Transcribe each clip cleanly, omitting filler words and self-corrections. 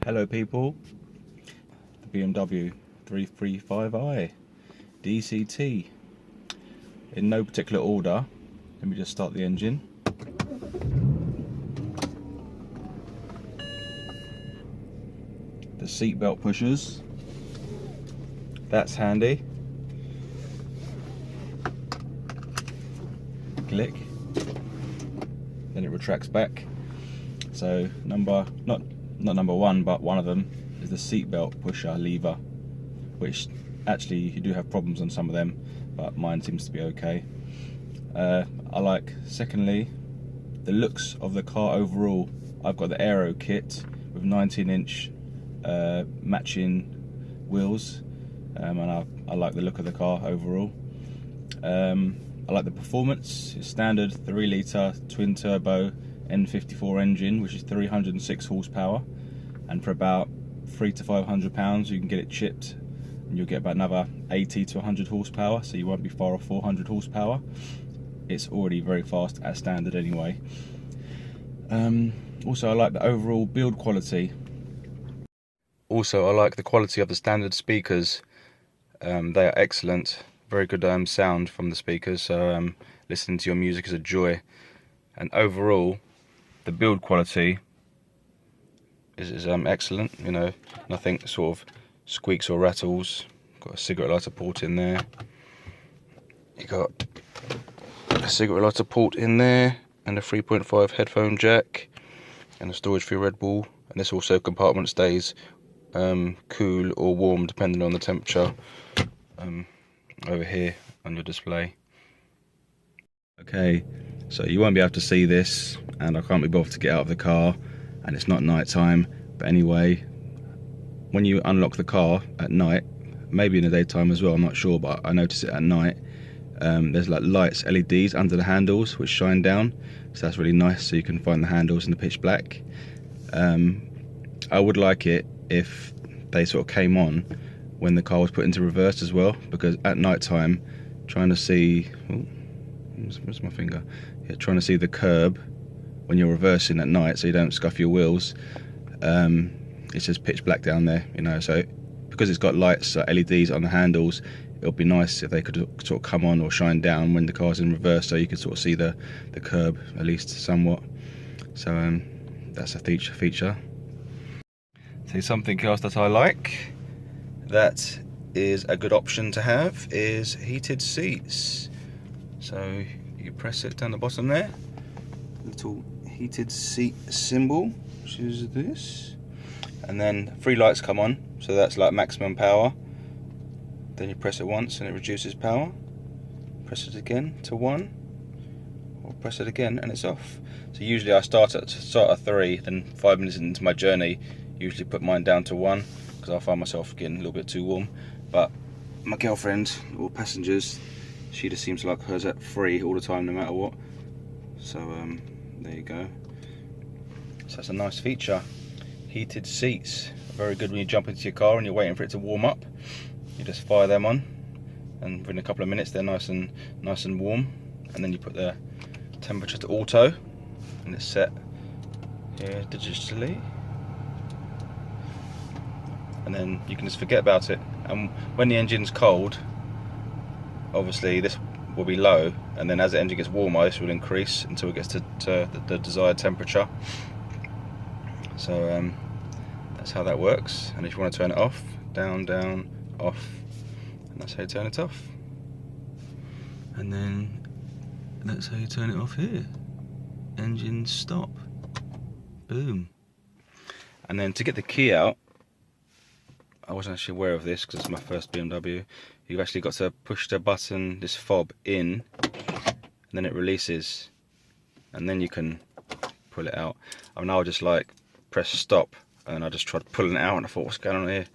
Hello people, the BMW 335i DCT, in no particular order. Let me just start the engine. The seat belt pushers, that's handy. Click, then it retracts back. So not number one, but one of them is the seat belt pusher lever, which actually you do have problems on some of them, but mine seems to be okay. I like, secondly, the looks of the car overall. I've got the Aero kit with 19-inch matching wheels, and I like the look of the car overall. I like the performance. It's standard 3-litre twin turbo N54 engine, which is 306 horsepower, and for about £300 to £500 you can get it chipped and you'll get about another 80 to 100 horsepower, so you won't be far off 400 horsepower. It's already very fast at standard anyway. Also, I like the overall build quality. Also, I like the quality of the standard speakers. They are excellent, very good sound from the speakers, so listening to your music is a joy. And overall, the build quality is excellent. You know, nothing sort of squeaks or rattles. Got a cigarette lighter port in there. You got a cigarette lighter port in there, and a 3.5 headphone jack, and a storage for your Red Bull. And this also compartment stays cool or warm depending on the temperature over here on your display. Okay, so you won't be able to see this, and I can't be bothered to get out of the car, and it's not night time. But anyway, when you unlock the car at night, maybe in the daytime as well, I'm not sure, but I notice it at night, there's like lights, LEDs under the handles which shine down, so that's really nice, so you can find the handles in the pitch black. I would like it if they sort of came on when the car was put into reverse as well, because at night time, trying to see, where's my finger? Yeah, trying to see the curb when you're reversing at night so you don't scuff your wheels, it's just pitch black down there, you know. So because it's got lights, LEDs on the handles, it would be nice if they could sort of come on or shine down when the car's in reverse, so you could sort of see the curb at least somewhat. So that's a feature. So something else that I like that is a good option to have is heated seats. So you press it down the bottom there, little heated seat symbol, which is this, and then 3 lights come on, so that's like maximum power. Then you press it once and it reduces power, press it again to 1, or press it again and it's off. So usually I start at 3, then 5 minutes into my journey usually put mine down to 1, because I find myself getting a little bit too warm. But my girlfriend, or passengers, she just seems like hers at 3 all the time, no matter what. So there you go. So that's a nice feature. Heated seats, very good when you jump into your car and you're waiting for it to warm up. You just fire them on, and within a couple of minutes they're nice and warm. And then you put the temperature to auto, and it's set here digitally. And then you can just forget about it. And when the engine's cold, obviously this will be low, and then as the engine gets warmer, this will increase until it gets to the desired temperature. So that's how that works. And if you want to turn it off, down, down, off, and that's how you turn it off. And then that's how you turn it off here. Engine stop. Boom. And then to get the key out, I wasn't actually aware of this because it's my first BMW. You've actually got to push the button, this fob, in, and then it releases, and then you can pull it out. I mean, I would just like press stop, and I just tried pulling it out, and I thought, what's going on here?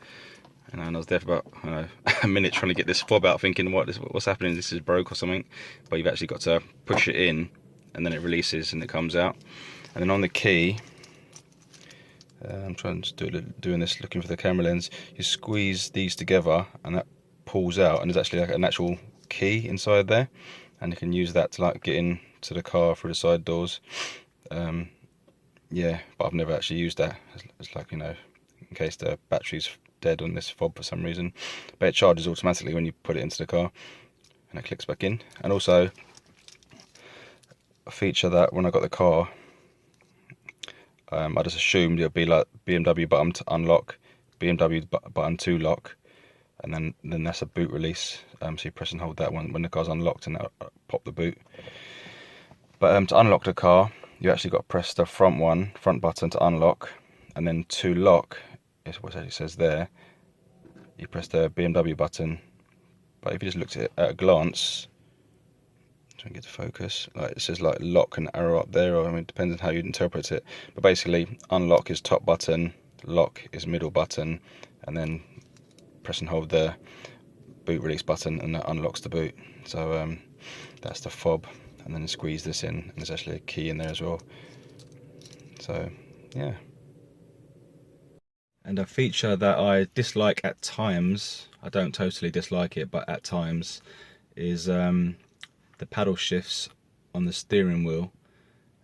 And I was there for about, I don't know, a minute trying to get this fob out, thinking, what's happening? This is broke or something. But you've actually got to push it in, and then it releases and it comes out. And then on the key, I'm trying to doing this, looking for the camera lens. You squeeze these together, and that pulls out, and there's actually like an actual key inside there, and you can use that to like get into the car through the side doors. Yeah, but I've never actually used that. It's like, you know, in case the battery's dead on this fob for some reason. But it charges automatically when you put it into the car, and it clicks back in. And also a feature that when I got the car, I just assumed it would be like BMW button to unlock, BMW button to lock, and then that's a boot release. So you press and hold that one when the car's unlocked, and that'll pop the boot. But to unlock the car, you actually got to press the front button to unlock, and then to lock is what it says there. You press the BMW button. But if you just looked at it at a glance, try and get to focus, like it says like lock and arrow up there, or I mean, it depends on how you interpret it. But basically, unlock is top button, lock is middle button, and then press and hold the boot release button, and that unlocks the boot. So that's the fob, and then squeeze this in, and there's actually a key in there as well. So yeah. And a feature that I dislike at times, I don't totally dislike it, but at times, is the paddle shifts on the steering wheel.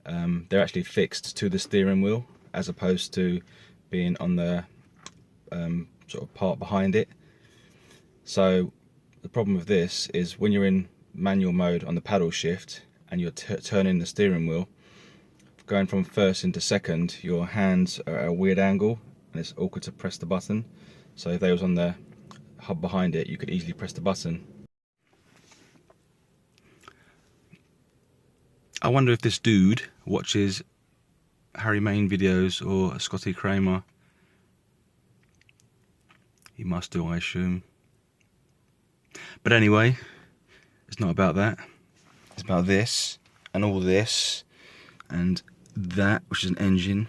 They're actually fixed to the steering wheel as opposed to being on the sort of part behind it. So the problem with this is when you're in manual mode on the paddle shift and you're turning the steering wheel, going from first into second, your hands are at a weird angle and it's awkward to press the button. So if they was on the hub behind it, you could easily press the button. I wonder if this dude watches Harry Mayne videos or Scotty Kramer. He must do, I assume. But anyway, it's not about that. It's about this and all this and that, which is an engine.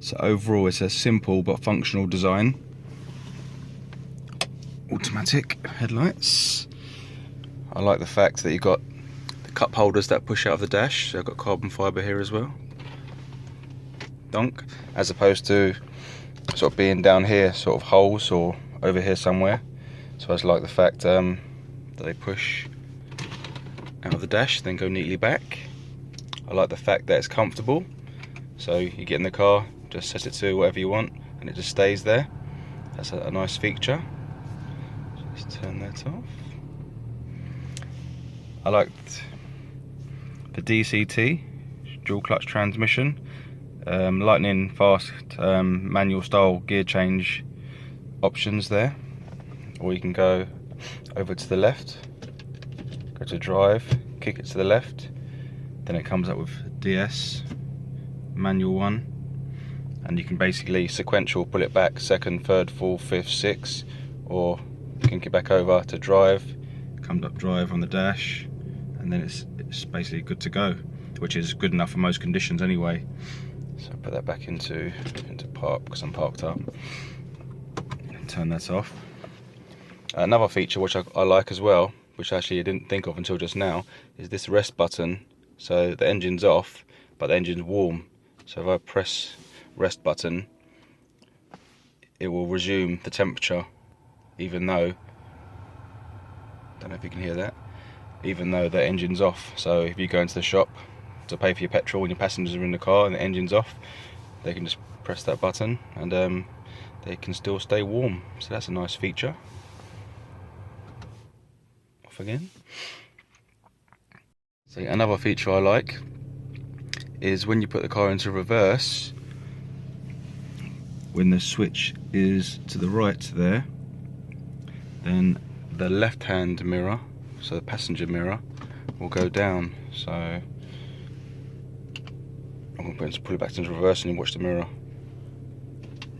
So overall, it's a simple but functional design. Automatic headlights. I like the fact that you've got the cup holders that push out of the dash. So I've got carbon fibre here as well. Donk. As opposed to sort of being down here, sort of holes, or over here somewhere. So I just like the fact that they push out of the dash, then go neatly back. I like the fact that it's comfortable. So you get in the car, just set it to whatever you want, and it just stays there. That's a nice feature. Just turn that off. I liked the DCT, dual clutch transmission, lightning fast manual style gear change options there. Or you can go over to the left, go to drive, kick it to the left, then it comes up with DS, manual one, and you can basically sequential pull it back second, third, fourth, fifth, sixth, or kink it back over to drive, comes up drive on the dash, and then it's basically good to go, which is good enough for most conditions anyway. So put that back into park because I'm parked up, and turn that off. Another feature which I like as well, which actually I didn't think of until just now, is this rest button. So the engine's off, but the engine's warm. So if I press rest button, it will resume the temperature, even though, don't know if you can hear that, even though the engine's off. So if you go into the shop to pay for your petrol when your passengers are in the car and the engine's off, they can just press that button and they can still stay warm. So that's a nice feature. Off again. So another feature I like is when you put the car into reverse, when the switch is to the right there, then the left hand mirror, so the passenger mirror, will go down. So I'm going to put it back into reverse and you watch the mirror.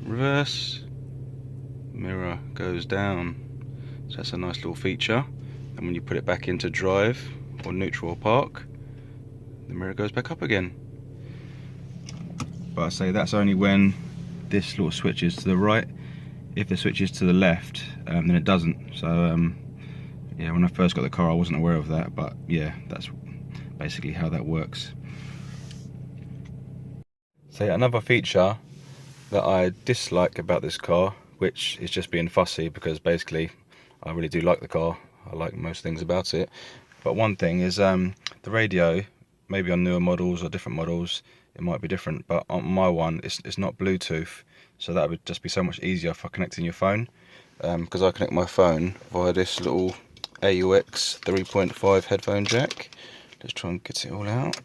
Reverse, mirror goes down. So that's a nice little feature. And when you put it back into drive or neutral or park, the mirror goes back up again. But I say that's only when this little switch is to the right. If the switch is to the left, then it doesn't. So yeah, when I first got the car I wasn't aware of that, but yeah, that's basically how that works. So yeah, another feature that I dislike about this car, which is just being fussy, because basically I really do like the car, I like most things about it, but one thing is the radio maybe on newer models or different models it might be different, but on my one it's not Bluetooth, so that would just be so much easier for connecting your phone, because I connect my phone via this little AUX 3.5 headphone jack. Let's try and get it all out.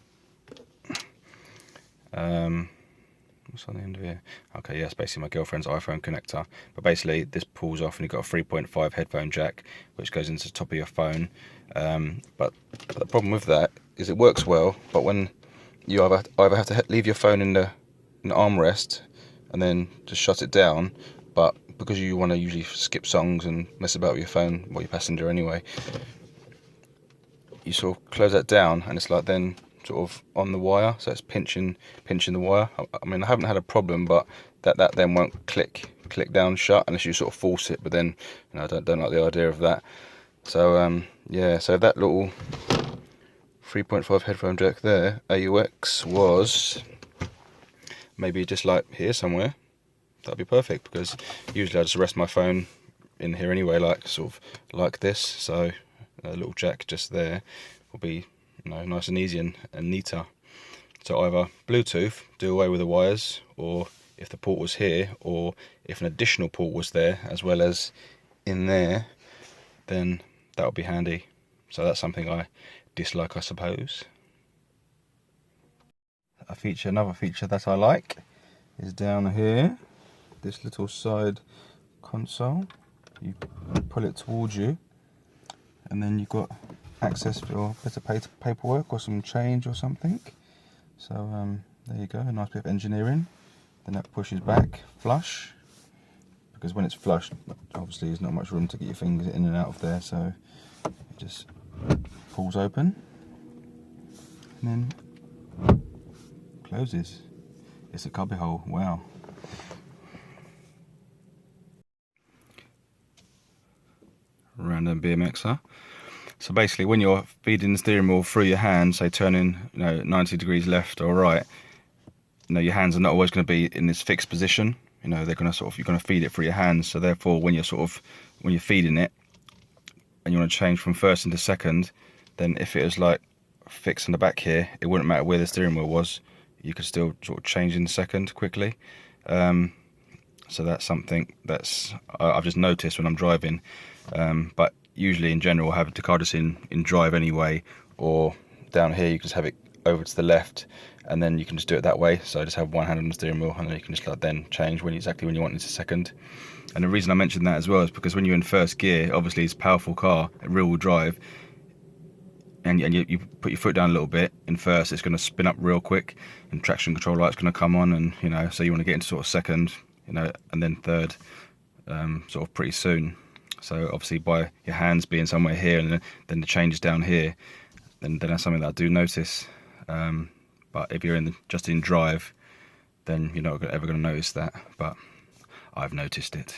What's on the end of here? Okay, yeah, it's basically my girlfriend's iPhone connector. But basically, this pulls off and you've got a 3.5 headphone jack, which goes into the top of your phone. But the problem with that is it works well, but when you either have to leave your phone in the armrest and then just shut it down, but because you want to usually skip songs and mess about with your phone while you're passenger anyway, you sort of close that down and it's like then sort of on the wire, so it's pinching the wire. I mean, I haven't had a problem, but that then won't click down shut unless you sort of force it. But then, you know, I don't like the idea of that. So yeah, so that little 3.5 headphone jack there, AUX, was maybe just like here somewhere. That'd be perfect, because usually I just rest my phone in here anyway, like sort of like this. So a little jack just there will be, you know, nice and easy and neater. So either Bluetooth, do away with the wires, or if the port was here, or if an additional port was there as well as in there, then that would be handy. So that's something I dislike, I suppose. Another feature that I like is down here, this little side console. You pull it towards you, and then you've got access for a bit of paperwork or some change or something. So there you go, a nice bit of engineering. Then that pushes back flush, because when it's flush, obviously there's not much room to get your fingers in and out of there, so it just pulls open and then closes. It's a cubby hole. Wow. Random BMXer. So basically, when you're feeding the steering wheel through your hand, say turning, you know, 90 degrees left or right, you know, your hands are not always going to be in this fixed position. You know, they're going to sort of, you're going to feed it through your hands. So therefore, when you're feeding it and you want to change from first into second, then if it was like fixed in the back here, it wouldn't matter where the steering wheel was. You could still sort of change in second quickly. So that's something that's I've just noticed when I'm driving. But usually in general I have the car just in drive anyway, or down here you can just have it over to the left and then you can just do it that way. So I just have one hand on the steering wheel and then you can just like then change exactly when you want into second. And the reason I mentioned that as well is because when you're in first gear, obviously it's a powerful car, rear wheel drive, and you put your foot down a little bit in first, it's going to spin up real quick and traction control light's going to come on, and you know, so you want to get into sort of second, you know, and then third sort of pretty soon. So obviously by your hands being somewhere here and then the change is down here, then that's something that I do notice. But if you're just in drive, then you're not ever going to notice that, but I've noticed it.